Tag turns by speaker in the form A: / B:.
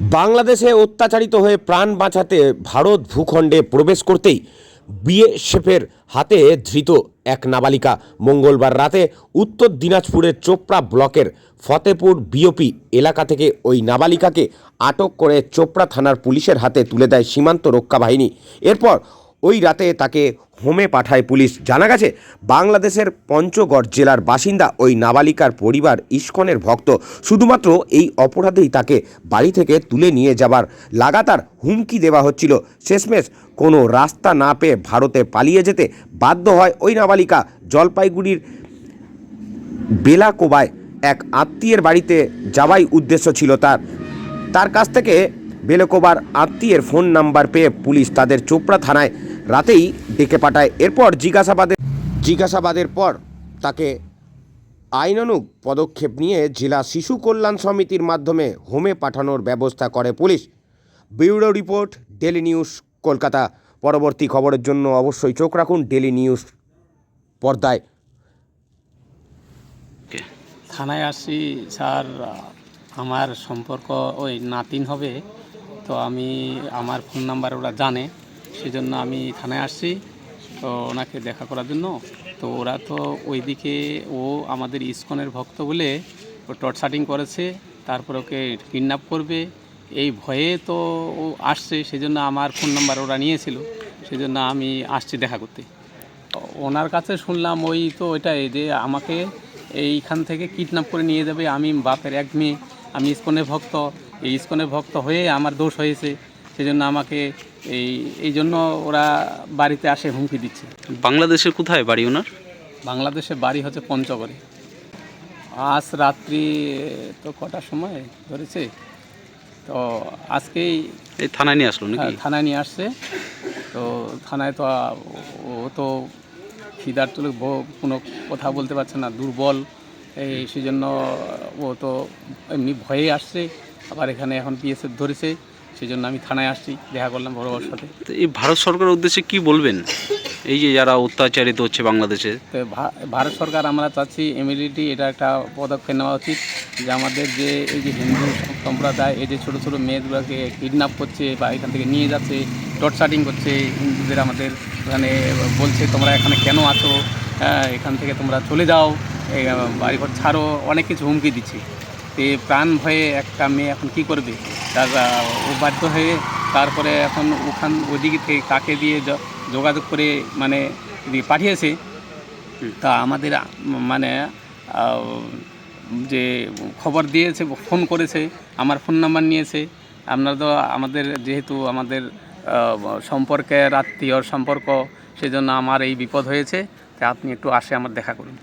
A: বাংলাদেশে অত্যাচারিত হয়ে প্রাণ বাঁচাতে ভারত ভূখণ্ডে প্রবেশ করতেই বিএসএফের হাতে ধৃত এক নাবালিকা। মঙ্গলবার রাতে উত্তর দিনাজপুরের চোপড়া ব্লকের ফতেপুর বিওপি এলাকা থেকে ওই নাবালিকাকে আটক করে চোপড়া থানার পুলিশের হাতে তুলে দেয় সীমান্ত রক্ষা বাহিনী। এরপর ওই রাতে তাকে হোমে পাঠায় পুলিশ। জানা গেছে, বাংলাদেশের পঞ্চগড় জেলার বাসিন্দা ওই নাবালিকার পরিবার ইস্কনের ভক্ত। শুধুমাত্র এই অপরাধেই তাকে বাড়ি থেকে তুলে নিয়ে যাবার লাগাতার হুমকি দেওয়া হচ্ছিল। শেষমেশ কোনো রাস্তা না পেয়ে ভারতে পালিয়ে যেতে বাধ্য হয় ওই নাবালিকা। জলপাইগুড়ির বেলাকোবায় এক আত্মীয়ের বাড়িতে যাওয়াই উদ্দেশ্য ছিল তার কাছ থেকে বেলাকোবার আত্মীয়ের ফোন নাম্বার পেয়ে পুলিশ তাদের চোপড়া থানায় রাতেই ডেকে পাঠায়। এরপর জিজ্ঞাসাবাদের পর তাকে আইনানুগ পদক্ষেপ নিয়ে জেলা শিশু কল্যাণ সমিতির মাধ্যমে হোমে পাঠানোর ব্যবস্থা করে police. Bureau report, daily news Kolkata. পরবর্তী খবরের জন্য অবশ্যই চোখ রাখুন ডেলি নিউজ পর্দায়।
B: থানায় আসছি স্যার, আমার সম্পর্ক ওই নাতিন হবে, তো আমার ফোন নাম্বার ওরা জানে, সেজন্য আমি থানায় আসছি তো ওনাকে দেখা করার জন্য। তো ওরা তো ওইদিকে ও আমাদের ইস্কনের ভক্ত বলে ও টর্চারিং করেছে, তারপর ওকে কিডন্যাপ করবে এই ভয়ে তো ও আসছে, সেজন্য আমার ফোন নাম্বার ওরা নিয়েছিল, সেজন্য আমি আসছি দেখা করতে। ওনার কাছে শুনলাম ওই তো ওইটাই যে আমাকে এইখান থেকে কিডন্যাপ করে নিয়ে যাবে। আমি বাপের এক মেয়ে, আমি ইস্কনের ভক্ত, এই ইস্কনের ভক্ত হয়ে আমার দোষ হয়েছে, সেজন্য আমাকে এই জন্য ওরা বাড়িতে আসে হুমকি দিচ্ছে।
C: বাংলাদেশের কোথায় বাড়ি ওনার?
B: বাংলাদেশের বাড়ি হচ্ছে পঞ্চগড়ে। আজ রাত্রি তো কটার সময় ধরেছে, তো আজকেই
C: এই থানায় নিয়ে আসলো নাকি?
B: থানায় নিয়ে আসছে। তো থানায় তো ও তো খিদার তুলে কোনো কথা বলতে পারছে না, দুর্বল, সেই জন্য ও তো এমনি ভয়ে আসছে। আবার এখানে এখন বিএসএফ ধরেছে, সেই জন্য আমি থানায় আসছি, দেখা করলাম বড়োর সাথে।
C: তো এই ভারত সরকারের উদ্দেশ্যে কি বলবেন, এই যে যারা অত্যাচারিত হচ্ছে বাংলাদেশে?
B: তো ভারত সরকার আমরা চাচ্ছি ইমিডিয়েটলি এটা একটা পদক্ষেপ নেওয়া উচিত, যে আমাদের যে এই যে হিন্দু সম্প্রদায় এই যে ছোটো ছোটো মেয়েগুলোকে কিডন্যাপ করছে বা এখান থেকে নিয়ে যাচ্ছে, টর্চারিং করছে হিন্দুদের, আমাদের এখানে বলছে তোমরা এখানে কেন আছো, এখান থেকে তোমরা চলে যাও, বাড়িঘর ছাড়ো, অনেক কিছু হুমকি দিচ্ছে। তো প্রাণ ভয়ে একটা মেয়ে এখন কী করবে, তার ও বাধ্য হয়ে তারপরে এখন ওদিকে থেকে কাকে দিয়ে যোগাযোগ করে মানে পাঠিয়েছে। তা আমাদের মানে যে খবর দিয়েছে, ফোন করেছে, আমার ফোন নাম্বার নিয়েছে। আপনারা তো আমাদের যেহেতু আমাদের সম্পর্কের আত্মীয়র সম্পর্ক, সেজন্য আমার এই বিপদ হয়েছে, তা আপনি একটু আসে আমার দেখা করুন।